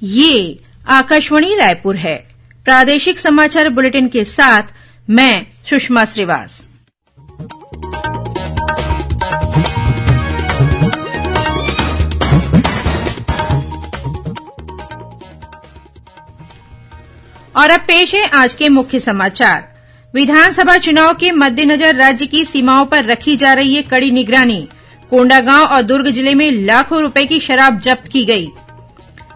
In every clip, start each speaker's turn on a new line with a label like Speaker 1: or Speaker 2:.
Speaker 1: ये आकाशवाणी रायपुर है। प्रादेशिक समाचार बुलेटिन के साथ मैं सुषमा श्रीवास। और अब पेश है आज के मुख्य समाचार। विधानसभा चुनाव के मद्देनजर राज्य की सीमाओं पर रखी जा रही है कड़ी निगरानी। कोंडागांव और दुर्ग जिले में लाखों रुपए की शराब जब्त की गई।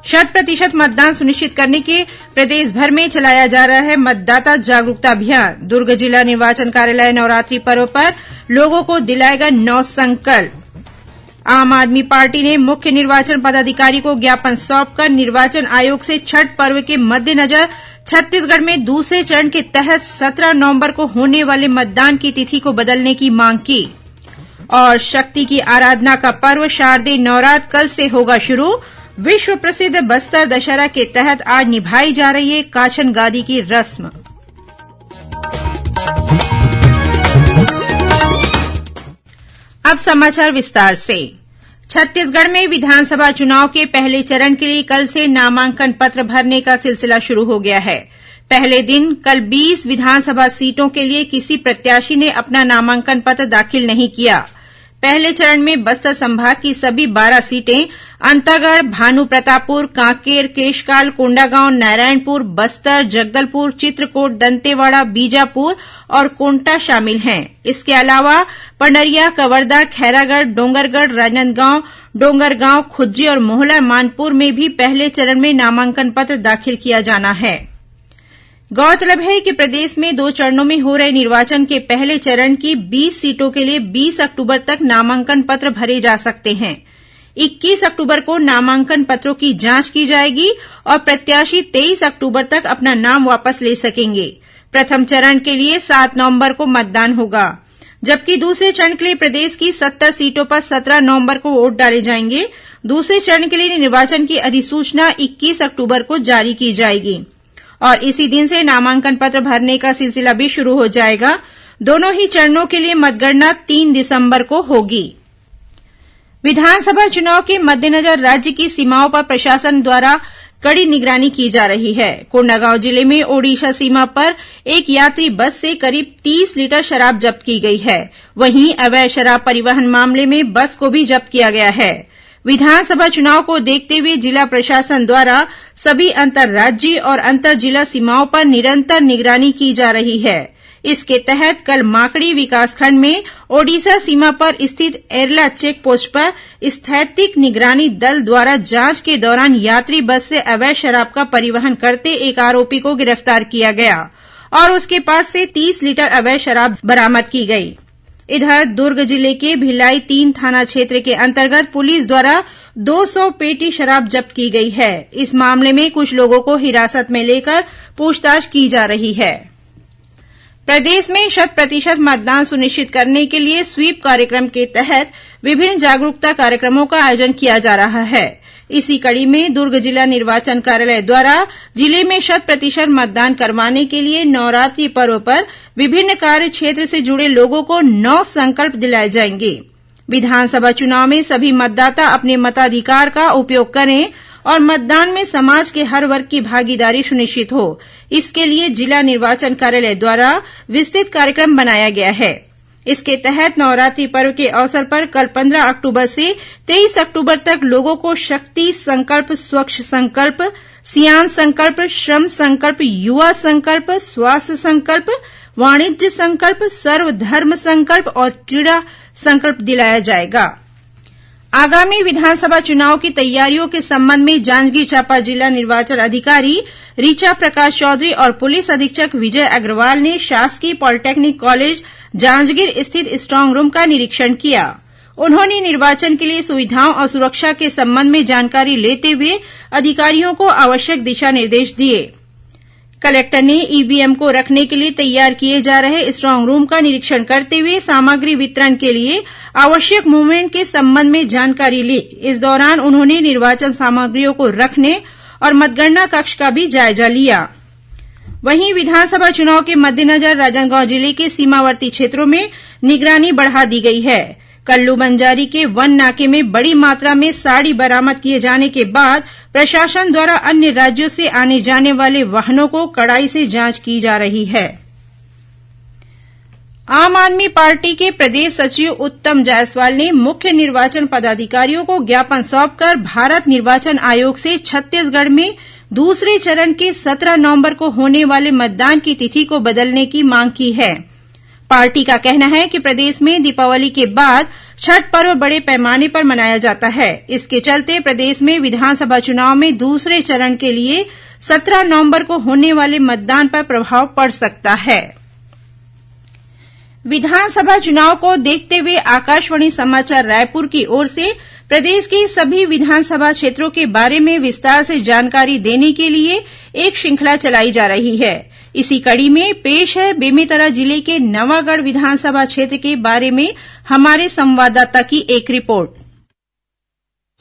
Speaker 1: 100% मतदान सुनिश्चित करने के प्रदेश भर में चलाया जा रहा है मतदाता जागरूकता अभियान। दुर्ग जिला निर्वाचन कार्यालय नवरात्रि पर्व पर लोगों को दिलाएगा 9 संकल्प। आम आदमी पार्टी ने मुख्य निर्वाचन पदाधिकारी को ज्ञापन सौंपकर निर्वाचन आयोग से छठ पर्व के मद्देनजर छत्तीसगढ़ में दूसरे चरण के तहत 17 नवंबर को होने वाले मतदान की तिथि को बदलने की मांग की। और शक्ति की आराधना का पर्व शारदीय नवरात्र कल से होगा शुरू। विश्व प्रसिद्ध बस्तर दशहरा के तहत आज निभाई जा रही है काछन गादी की रस्म। अब समाचार विस्तार से। छत्तीसगढ़ में विधानसभा चुनाव के पहले चरण के लिए कल से नामांकन पत्र भरने का सिलसिला शुरू हो गया है। पहले दिन कल 20 विधानसभा सीटों के लिए किसी प्रत्याशी ने अपना नामांकन पत्र दाखिल नहीं किया। पहले चरण में बस्तर संभाग की सभी 12 सीटें अंतागढ़, भानुप्रतापपुर, कांकेर, केशकाल, कोंडागांव, नारायणपुर, बस्तर, जगदलपुर, चित्रकोट, दंतेवाड़ा, बीजापुर और कोंटा शामिल हैं। इसके अलावा पंडरिया, कवर्धा, खैरागढ़, डोंगरगढ़, राजनांदगांव, डोंगरगांव, खुज्जी और मोहला मानपुर में भी पहले चरण में नामांकन पत्र दाखिल किया जाना है। गौरतलब है कि प्रदेश में 2 चरणों में हो रहे निर्वाचन के पहले चरण की 20 सीटों के लिए 20 अक्टूबर तक नामांकन पत्र भरे जा सकते हैं। 21 अक्टूबर को नामांकन पत्रों की जांच की जाएगी और प्रत्याशी 23 अक्टूबर तक अपना नाम वापस ले सकेंगे। प्रथम चरण के लिए 7 नवंबर को मतदान होगा, जबकि दूसरे चरण के लिए प्रदेश की 70 सीटों पर 17 नवंबर को वोट डाले जाएंगे। दूसरे चरण के लिए निर्वाचन की अधिसूचना 21 अक्टूबर को जारी की जाएगी और इसी दिन से नामांकन पत्र भरने का सिलसिला भी शुरू हो जाएगा। दोनों ही चरणों के लिए मतगणना 3 दिसंबर को होगी। विधानसभा चुनाव के मद्देनजर राज्य की सीमाओं पर प्रशासन द्वारा कड़ी निगरानी की जा रही है। कोंडागांव जिले में ओडिशा सीमा पर एक यात्री बस से करीब 30 लीटर शराब जब्त की गई है। वहीं अवैध शराब परिवहन मामले में बस को भी जब्त किया गया है। विधानसभा चुनाव को देखते हुए जिला प्रशासन द्वारा सभी अंतर्राज्यीय और अंतर जिला सीमाओं पर निरंतर निगरानी की जा रही है। इसके तहत कल माकड़ी विकासखंड में ओडिशा सीमा पर स्थित एरला चेक पोस्ट पर स्थैतिक निगरानी दल द्वारा जांच के दौरान यात्री बस से अवैध शराब का परिवहन करते एक आरोपी को गिरफ्तार किया गया और उसके पास से 30 लीटर अवैध शराब बरामद की गई। इधर दुर्ग जिले के भिलाई 3 थाना क्षेत्र के अंतर्गत पुलिस द्वारा 200 पेटी शराब जब्त की गई है। इस मामले में कुछ लोगों को हिरासत में लेकर पूछताछ की जा रही है। प्रदेश में 100% मतदान सुनिश्चित करने के लिए स्वीप कार्यक्रम के तहत विभिन्न जागरूकता कार्यक्रमों का आयोजन किया जा रहा है। इसी कड़ी में दुर्ग जिला निर्वाचन कार्यालय द्वारा जिले में 100% मतदान करवाने के लिए नवरात्रि पर्व पर विभिन्न कार्य क्षेत्र से जुड़े लोगों को 9 संकल्प दिलाए जाएंगे। विधानसभा चुनाव में सभी मतदाता अपने मताधिकार का उपयोग करें और मतदान में समाज के हर वर्ग की भागीदारी सुनिश्चित हो। इसके लिए जिला निर्वाचन कार्यालय द्वारा विस्तृत कार्यक्रम बनाया गया है। इसके तहत नवरात्रि पर्व के अवसर पर कल 15 अक्टूबर से 23 अक्टूबर तक लोगों को शक्ति संकल्प, स्वच्छ संकल्प, सियान संकल्प, श्रम संकल्प, युवा संकल्प, स्वास्थ्य संकल्प, वाणिज्य संकल्प, सर्वधर्म संकल्प और क्रीड़ा संकल्प दिलाया जाएगा। आगामी विधानसभा चुनाव की तैयारियों के संबंध में जांजगीर चांपा जिला निर्वाचन अधिकारी ऋचा प्रकाश चौधरी और पुलिस अधीक्षक विजय अग्रवाल ने शासकीय पॉलिटेक्निक कॉलेज जांजगीर स्थित स्ट्रांग रूम का निरीक्षण किया। उन्होंने निर्वाचन के लिए सुविधाओं और सुरक्षा के संबंध में जानकारी लेते हुए अधिकारियों को आवश्यक दिशा निर्देश दिए। कलेक्टर ने ईवीएम को रखने के लिए तैयार किए जा रहे स्ट्रांग रूम का निरीक्षण करते हुए सामग्री वितरण के लिए आवश्यक मूवमेंट के संबंध में जानकारी ली। इस दौरान उन्होंने निर्वाचन सामग्रियों को रखने और मतगणना कक्ष का भी जायजा लिया। वहीं विधानसभा चुनाव के मद्देनजर राजनांदगांव जिले के सीमावर्ती क्षेत्रों में निगरानी बढ़ा दी गई है। कल्लू बंजारी के वन नाके में बड़ी मात्रा में साड़ी बरामद किए जाने के बाद प्रशासन द्वारा अन्य राज्यों से आने जाने वाले वाहनों को कड़ाई से जांच की जा रही है। आम आदमी पार्टी के प्रदेश सचिव उत्तम जायसवाल ने मुख्य निर्वाचन पदाधिकारियों को ज्ञापन सौंपकर भारत निर्वाचन आयोग से छत्तीसगढ़ में दूसरे चरण के 17 नवंबर को होने वाले मतदान की तिथि को बदलने की मांग की है। पार्टी का कहना है कि प्रदेश में दीपावली के बाद छठ पर्व बड़े पैमाने पर मनाया जाता है। इसके चलते प्रदेश में विधानसभा चुनाव में दूसरे चरण के लिए 17 नवंबर को होने वाले मतदान पर प्रभाव पड़ सकता है। विधानसभा चुनाव को देखते हुए आकाशवाणी समाचार रायपुर की ओर से प्रदेश के सभी विधानसभा क्षेत्रों के बारे में विस्तार से जानकारी देने के लिए एक श्रृंखला चलाई जा रही है। इसी कड़ी में पेश है बेमेतरा जिले के नवागढ़ विधानसभा क्षेत्र के बारे में हमारे संवाददाता की एक रिपोर्ट।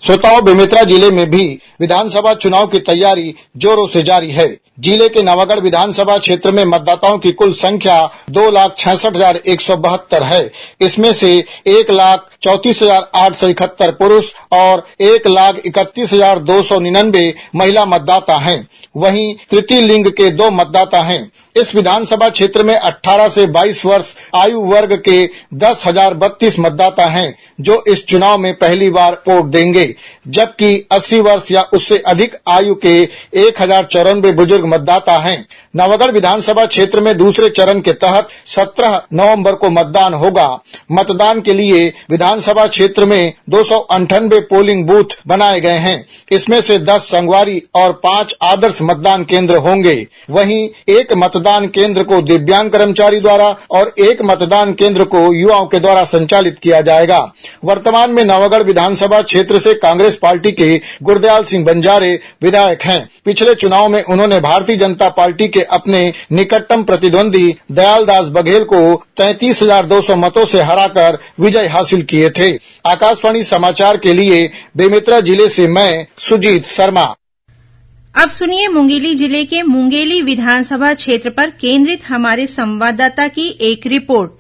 Speaker 2: श्रोताओं, बेमेतरा जिले में भी विधानसभा चुनाव की तैयारी जोरों से जारी है। जिले के नवागढ़ विधानसभा क्षेत्र में मतदाताओं की कुल संख्या 2,66,172 है। इसमें से 1,34,871 पुरुष और 1,31,299 महिला मतदाता हैं। वहीं तृतीय लिंग के 2 मतदाता हैं। इस विधानसभा क्षेत्र में 18 से 22 वर्ष आयु वर्ग के 10,032 मतदाता हैं, जो इस चुनाव में पहली बार वोट देंगे, जबकि 80 वर्ष या उससे अधिक आयु के 1,094 बुजुर्ग मतदाता हैं। नवागढ़ विधानसभा क्षेत्र में दूसरे चरण के तहत 17 नवंबर को मतदान होगा। मतदान के लिए विधानसभा क्षेत्र में 298 पोलिंग बूथ बनाए गए हैं। इसमें से 10 संगवारी और 5 आदर्श मतदान केंद्र होंगे। वहीं एक मतदान केंद्र को दिव्यांग कर्मचारी द्वारा और एक मतदान केंद्र को युवाओं के द्वारा संचालित किया जाएगा। वर्तमान में नवागढ़ विधानसभा क्षेत्र से कांग्रेस पार्टी के गुरदयाल सिंह बंजारे विधायक हैं। पिछले चुनाव में उन्होंने भारतीय जनता पार्टी के अपने निकटतम प्रतिद्वंदी दयालदास बघेल को 33,200 मतों से हराकर विजय हासिल किए थे। आकाशवाणी समाचार के लिए बेमेतरा जिले से मैं सुजीत शर्मा।
Speaker 1: अब सुनिए मुंगेली जिले के मुंगेली विधानसभा क्षेत्र पर केंद्रित हमारे संवाददाता की एक रिपोर्ट।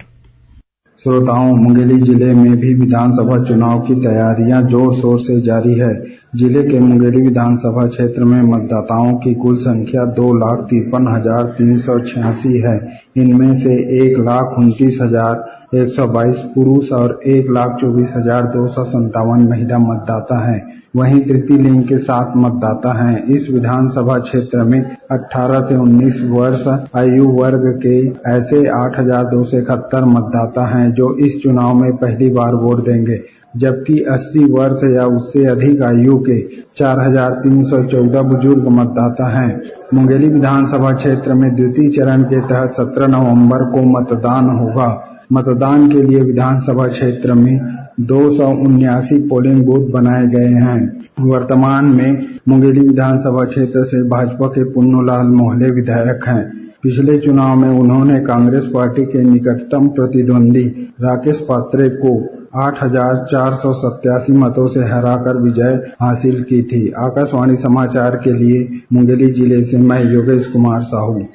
Speaker 3: श्रोताओं, मुंगेली जिले में भी विधानसभा चुनाव की तैयारियां जोर शोर से जारी है। जिले के मुंगेली विधानसभा क्षेत्र में मतदाताओं की कुल संख्या 2,53,386 है। इनमें से 1,29,122 पुरुष और 1,24,257 महिला मतदाता हैं। वहीं तृतीय लिंग के 7 मतदाता हैं। इस विधानसभा क्षेत्र में 18 से 19 वर्ष आयु वर्ग के ऐसे 8,271 मतदाता हैं, जो इस चुनाव में पहली बार वोट देंगे, जबकि 80 वर्ष या उससे अधिक आयु के 4,314 बुजुर्ग मतदाता हैं। मुंगेली विधानसभा क्षेत्र में द्वितीय चरण के तहत 17 नवंबर को मतदान होगा। मतदान के लिए विधानसभा क्षेत्र में 279 पोलिंग बूथ बनाए गए हैं। वर्तमान में मुंगेली विधानसभा क्षेत्र से भाजपा के पुन्नूलाल मोहले विधायक हैं। पिछले चुनाव में उन्होंने कांग्रेस पार्टी के निकटतम प्रतिद्वंदी राकेश पात्रे को 8,487 मतों से हराकर विजय हासिल की थी। आकाशवाणी समाचार के लिए मुंगेली जिले से मैं योगेश कुमार साहू।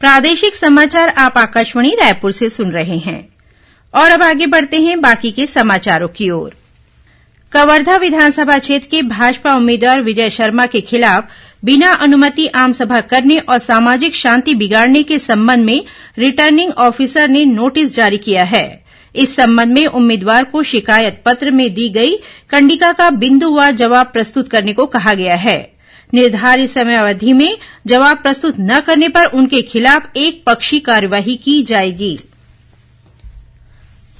Speaker 1: प्रादेशिक समाचार आप आकाशवाणी रायपुर से सुन रहे हैं और अब आगे बढ़ते हैं बाकी के समाचारों की ओर। कवर्धा विधानसभा क्षेत्र के भाजपा उम्मीदवार विजय शर्मा के खिलाफ बिना अनुमति आमसभा करने और सामाजिक शांति बिगाड़ने के संबंध में रिटर्निंग ऑफिसर ने नोटिस जारी किया है। इस संबंध में उम्मीदवार को शिकायत पत्र में दी गई कंडिका का बिंदुवार जवाब प्रस्तुत करने को कहा गया है। निर्धारित समयावधि में जवाब प्रस्तुत न करने पर उनके खिलाफ एक पक्षी कार्यवाही की जाएगी।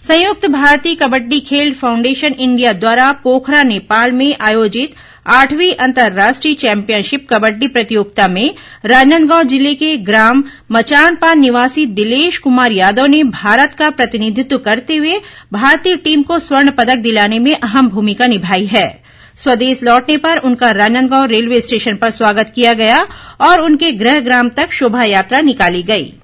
Speaker 1: संयुक्त भारतीय कबड्डी खेल फाउंडेशन इंडिया द्वारा पोखरा नेपाल में आयोजित 8वीं अंतर्राष्ट्रीय चैंपियनशिप कबड्डी प्रतियोगिता में राजनांदगांव जिले के ग्राम मचानपार निवासी दिलेश कुमार यादव ने भारत का प्रतिनिधित्व करते हुए भारतीय टीम को स्वर्ण पदक दिलाने में अहम भूमिका निभाई है। स्वदेश लौटने पर उनका राजनांदगांव रेलवे स्टेशन पर स्वागत किया गया और उनके गृह ग्राम तक शोभा यात्रा निकाली गई।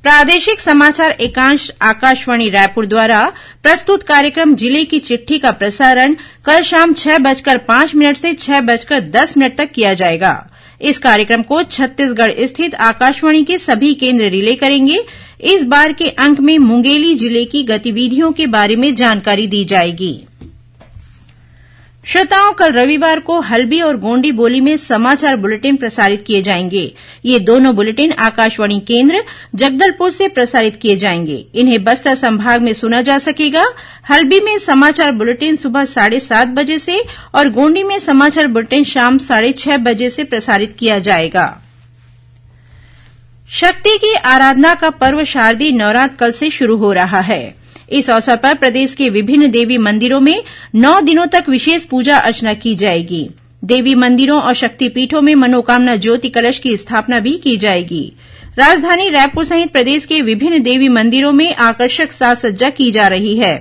Speaker 1: प्रादेशिक समाचार एकांश आकाशवाणी रायपुर द्वारा प्रस्तुत कार्यक्रम जिले की चिट्ठी का प्रसारण कल शाम 6:05 से 6:10 तक किया जाएगा। इस कार्यक्रम को छत्तीसगढ़ स्थित आकाशवाणी के सभी केंद्र रिले करेंगे। इस बार के अंक में मुंगेली जिले की गतिविधियों के बारे में जानकारी दी जाएगी। श्रोताओं, कल रविवार को हल्बी और गोंडी बोली में समाचार बुलेटिन प्रसारित किए जाएंगे। ये दोनों बुलेटिन आकाशवाणी केन्द्र जगदलपुर से प्रसारित किए जाएंगे। इन्हें बस्तर संभाग में सुना जा सकेगा। हल्बी में समाचार बुलेटिन सुबह 7:30 बजे से और गोंडी में समाचार बुलेटिन शाम 6:30 बजे से प्रसारित किया जाएगा। शक्ति की आराधना का पर्व शारदीय नवरात्र कल से शुरू हो रहा है। इस अवसर पर प्रदेश के विभिन्न देवी मंदिरों में 9 दिनों तक विशेष पूजा अर्चना की जाएगी। देवी मंदिरों और शक्तिपीठों में मनोकामना ज्योति कलश की स्थापना भी की जाएगी। राजधानी रायपुर सहित प्रदेश के विभिन्न देवी मंदिरों में आकर्षक साज सज्जा की जा रही है।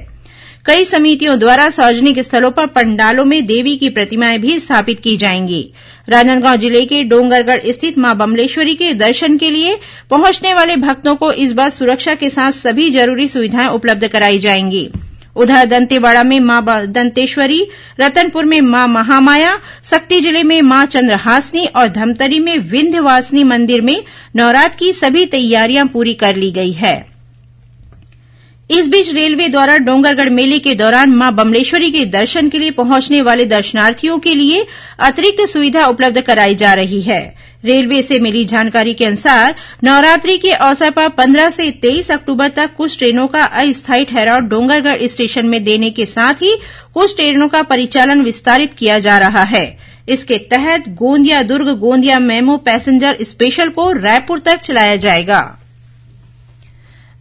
Speaker 1: कई समितियों द्वारा सार्वजनिक स्थलों पर पंडालों में देवी की प्रतिमाएं भी स्थापित की जाएंगी। राजनांदगांव जिले के डोंगरगढ़ स्थित मां बमलेश्वरी के दर्शन के लिए पहुंचने वाले भक्तों को इस बार सुरक्षा के साथ सभी जरूरी सुविधाएं उपलब्ध कराई जाएंगी। उधर दंतेवाड़ा में मां दंतेश्वरी, रतनपुर में मां महामाया, सक्ती जिले में मां चंद्रहासिनी और धमतरी में विंध्यवासिनी मंदिर में नवरात्र की सभी तैयारियां पूरी कर ली गई है। इस बीच रेलवे द्वारा डोंगरगढ़ मेले के दौरान मां बमलेश्वरी के दर्शन के लिए पहुंचने वाले दर्शनार्थियों के लिए अतिरिक्त सुविधा उपलब्ध कराई जा रही है। रेलवे से मिली जानकारी के अनुसार नवरात्रि के अवसर पर 15 से 23 अक्टूबर तक कुछ ट्रेनों का अस्थायी ठहराव डोंगरगढ़ स्टेशन में देने के साथ ही कुछ ट्रेनों का परिचालन विस्तारित किया जा रहा है। इसके तहत Gondia Durg Gondia memo passenger special को रायपुर तक चलाया जाएगा।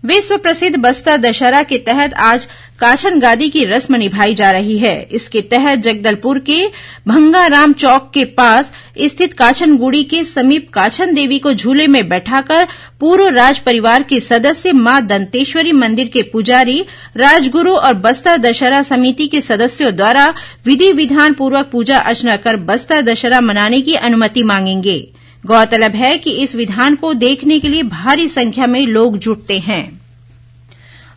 Speaker 1: विश्व प्रसिद्ध बस्तर दशहरा के तहत आज काछन गादी की रस्म निभाई जा रही है। इसके तहत जगदलपुर के भंगाराम चौक के पास स्थित काछन गुड़ी के समीप काछन देवी को झूले में बैठाकर पूर्व राज परिवार के सदस्य मां दंतेश्वरी मंदिर के पुजारी, राजगुरु और बस्तर दशहरा समिति के सदस्यों द्वारा विधि विधान पूर्वक पूजा अर्चना कर बस्तर दशहरा मनाने की अनुमति मांगेंगे। गौरतलब है कि इस विधान को देखने के लिए भारी संख्या में लोग जुटते हैं।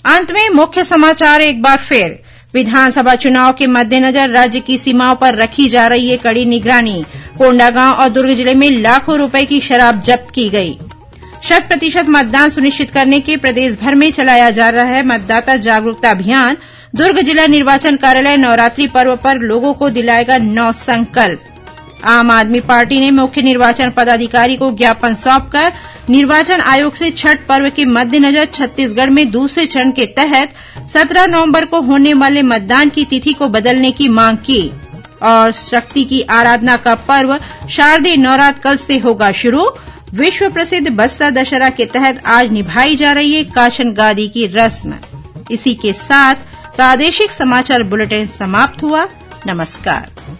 Speaker 1: अंत में मुख्य समाचार एक बार फिर। विधानसभा चुनाव के मद्देनजर राज्य की सीमाओं पर रखी जा रही है कड़ी निगरानी। कोंडागांव और दुर्ग जिले में लाखों रुपए की शराब जब्त की गई। 100% मतदान सुनिश्चित करने के प्रदेश भर में चलाया जा रहा है मतदाता जागरूकता अभियान। दुर्ग जिला निर्वाचन कार्यालय नवरात्रि पर्व पर लोगों को दिलाएगा 9 संकल्प। आम आदमी पार्टी ने मुख्य निर्वाचन पदाधिकारी को ज्ञापन सौंपकर निर्वाचन आयोग से छठ पर्व के मद्देनजर छत्तीसगढ़ में दूसरे चरण के तहत 17 नवंबर को होने वाले मतदान की तिथि को बदलने की मांग की। और शक्ति की आराधना का पर्व शारदीय नवरात्र कल से होगा शुरू। विश्व प्रसिद्ध बस्तर दशहरा के तहत आज निभाई जा रही है काछन गादी की रस्म। इसी के साथ प्रादेशिक समाचार बुलेटिन समाप्त हुआ। नमस्कार।